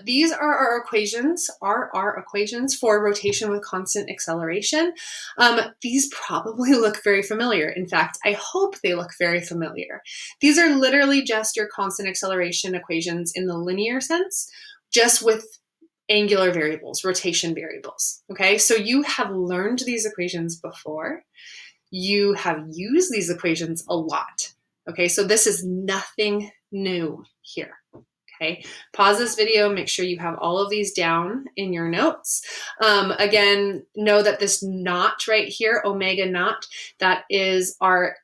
These are our equations for rotation with constant acceleration. These probably look very familiar. In fact, I hope they look very familiar. These are literally just your constant acceleration equations in the linear sense, just with angular variables, rotation variables. Okay, so you have learned these equations before. You have used these equations a lot. Okay, so this is nothing new here. Okay, pause this video, make sure you have all of these down in your notes. Again, know that this naught right here, omega naught, that is our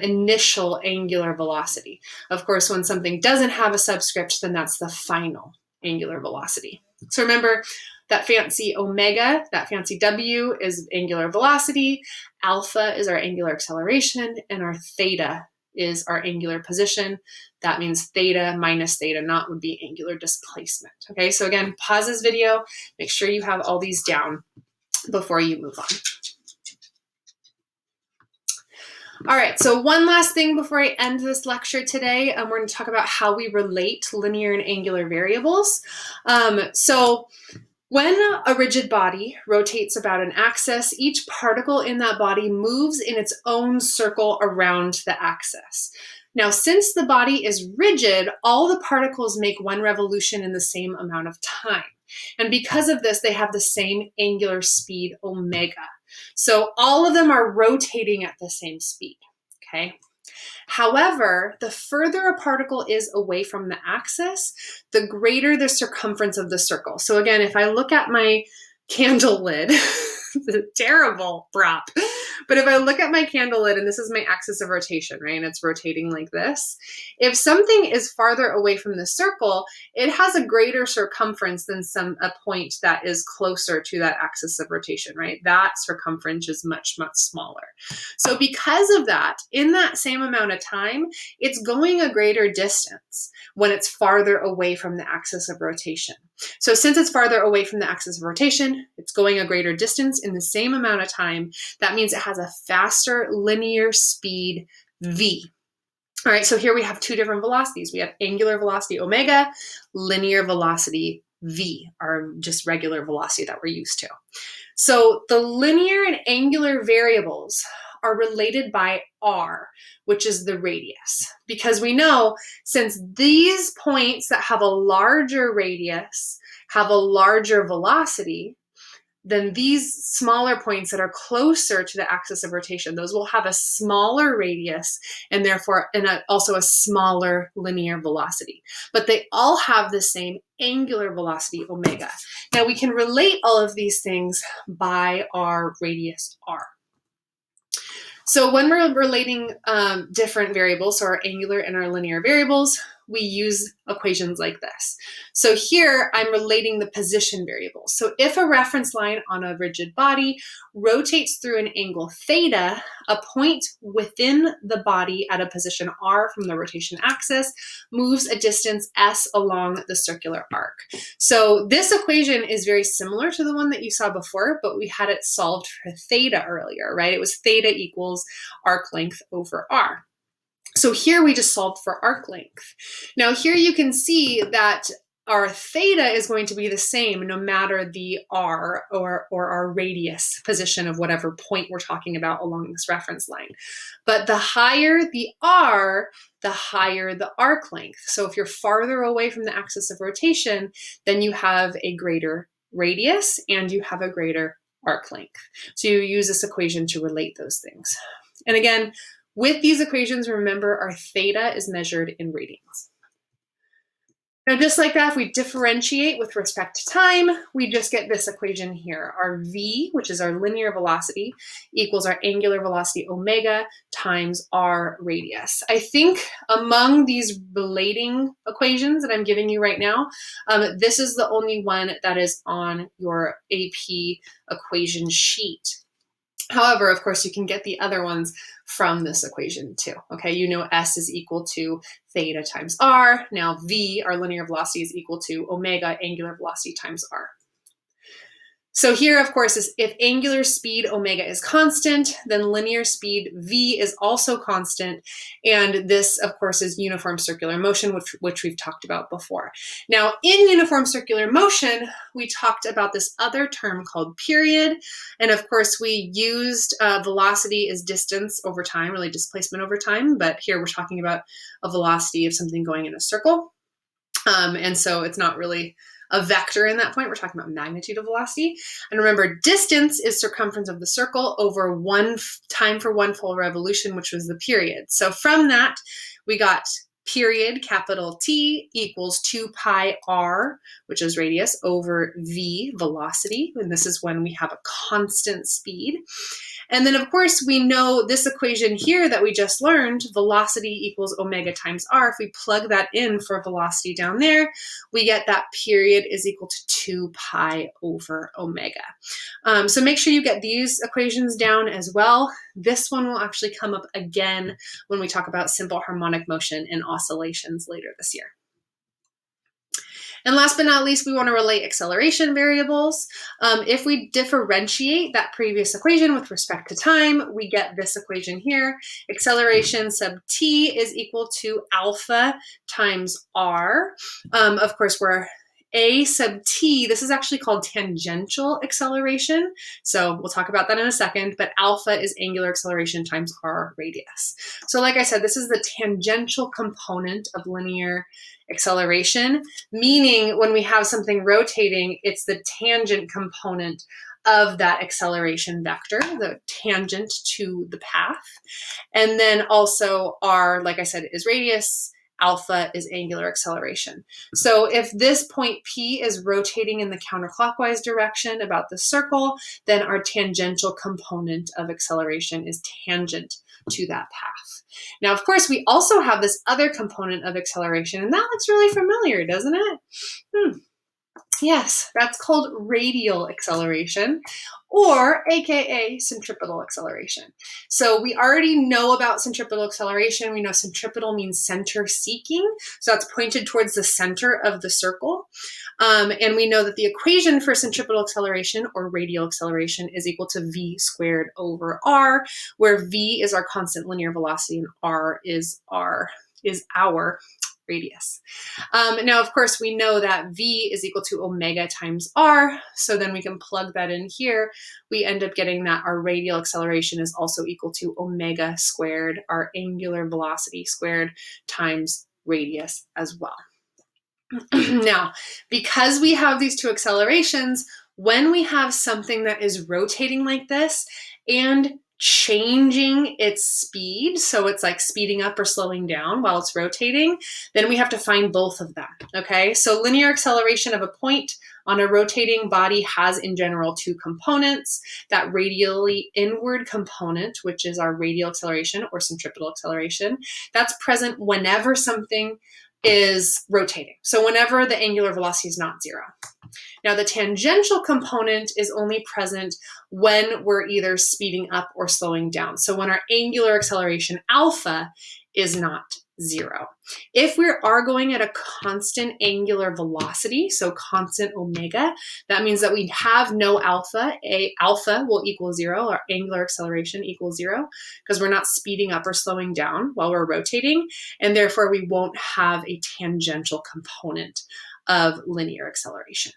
initial angular velocity. Of course, when something doesn't have a subscript, then that's the final angular velocity. So remember that fancy omega, that fancy W is angular velocity, alpha is our angular acceleration, and our theta is our angular position. That means theta minus theta naught would be angular displacement. Okay, so again, pause this video, make sure you have all these down before you move on. All right, so one last thing before I end this lecture today, we're going to talk about how we relate linear and angular variables. So when a rigid body rotates about an axis, each particle in that body moves in its own circle around the axis. Now, since the body is rigid, all the particles make one revolution in the same amount of time. And because of this, they have the same angular speed, omega. So all of them are rotating at the same speed, okay? However, the further a particle is away from the axis, the greater the circumference of the circle. So again, if I look at my candle lid, it's a terrible prop, but if I look at my candle lid, and this is my axis of rotation, right, and it's rotating like this, if something is farther away from the circle, it has a greater circumference than a point that is closer to that axis of rotation, right? That circumference is much, much smaller. So because of that, in that same amount of time, it's going a greater distance when it's farther away from the axis of rotation. So since it's farther away from the axis of rotation, it's going a greater distance in the same amount of time. That means it has a faster linear speed v. All right, so here we have two different velocities. We have angular velocity omega, linear velocity v, our just regular velocity that we're used to. So the linear and angular variables are related by r, which is the radius, because we know since these points that have a larger radius have a larger velocity, then these smaller points that are closer to the axis of rotation, those will have a smaller radius and therefore also a smaller linear velocity. But they all have the same angular velocity, omega. Now we can relate all of these things by our radius, r. So when we're relating different variables, so our angular and our linear variables, we use equations like this. So here I'm relating the position variables. So if a reference line on a rigid body rotates through an angle theta, a point within the body at a position r from the rotation axis moves a distance s along the circular arc. So this equation is very similar to the one that you saw before, but we had it solved for theta earlier, right? It was theta equals arc length over r. So here we just solved for arc length. Now here you can see that our theta is going to be the same no matter the r or our radius position of whatever point we're talking about along this reference line. But the higher the r, the higher the arc length. So if you're farther away from the axis of rotation, then you have a greater radius and you have a greater arc length. So you use this equation to relate those things. And again, with these equations, remember our theta is measured in radians. Now, just like that, if we differentiate with respect to time, we just get this equation here. Our v, which is our linear velocity, equals our angular velocity omega times our radius. I think among these relating equations that I'm giving you right now, this is the only one that is on your AP equation sheet. However, of course, you can get the other ones from this equation too, okay? You know S is equal to theta times r. Now V, our linear velocity, is equal to omega, angular velocity, times r. So here, of course, is if angular speed omega is constant, then linear speed v is also constant. And this, of course, is uniform circular motion, which we've talked about before. Now, in uniform circular motion, we talked about this other term called period. And of course, we used velocity as distance over time, really displacement over time. But here we're talking about a velocity of something going in a circle. And so it's not really a vector in that point. We're talking about magnitude of velocity. And remember, distance is circumference of the circle over one time for one full revolution, which was the period. So from that, we got period, capital T, equals 2 pi r, which is radius, over v, velocity. And this is when we have a constant speed. And then, of course, we know this equation here that we just learned, velocity equals omega times r. If we plug that in for velocity down there, we get that period is equal to 2 pi over omega. So make sure you get these equations down as well. This one will actually come up again when we talk about simple harmonic motion and oscillations later this year. And last but not least, we want to relate acceleration variables. If we differentiate that previous equation with respect to time, we get this equation here. Acceleration sub t is equal to alpha times r. Of course, where a sub t, this is actually called tangential acceleration. So we'll talk about that in a second, but alpha is angular acceleration times r radius. So like I said, this is the tangential component of linear acceleration, meaning when we have something rotating, it's the tangent component of that acceleration vector, the tangent to the path. And then also r, like I said, is radius. Alpha is angular acceleration. So if this point P is rotating in the counterclockwise direction about the circle, then our tangential component of acceleration is tangent to that path. Now, of course, we also have this other component of acceleration, and that looks really familiar, doesn't it? Yes, that's called radial acceleration, or AKA centripetal acceleration. So we already know about centripetal acceleration. We know centripetal means center seeking. So that's pointed towards the center of the circle. And we know that the equation for centripetal acceleration or radial acceleration is equal to v squared over r, where v is our constant linear velocity and r is our radius. Now, of course, we know that v is equal to omega times r, so then we can plug that in here. We end up getting that our radial acceleration is also equal to omega squared, our angular velocity squared, times radius as well. Now, because we have these two accelerations, when we have something that is rotating like this and changing its speed, so it's like speeding up or slowing down while it's rotating, then we have to find both of them, okay? So linear acceleration of a point on a rotating body has in general two components. That radially inward component, which is our radial acceleration or centripetal acceleration, that's present whenever something is rotating. So whenever the angular velocity is not zero. Now the tangential component is only present when we're either speeding up or slowing down. So when our angular acceleration alpha is not zero. If we are going at a constant angular velocity, so constant omega, that means that we have no alpha. Alpha will equal zero, our angular acceleration equals zero, because we're not speeding up or slowing down while we're rotating, and therefore we won't have a tangential component of linear acceleration.